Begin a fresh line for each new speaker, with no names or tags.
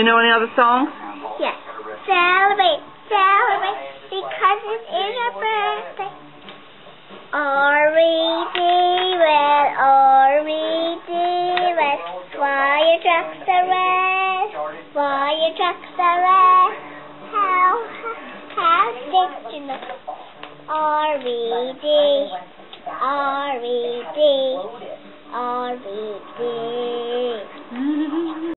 you know any other songs?
Yes. Celebrate, celebrate, because it is your birthday. R-E-D-red, R-E-D-red, fly your trucks are red, fly your trucks are red. How did you know? R-E-D, R-E-D, R-E-D.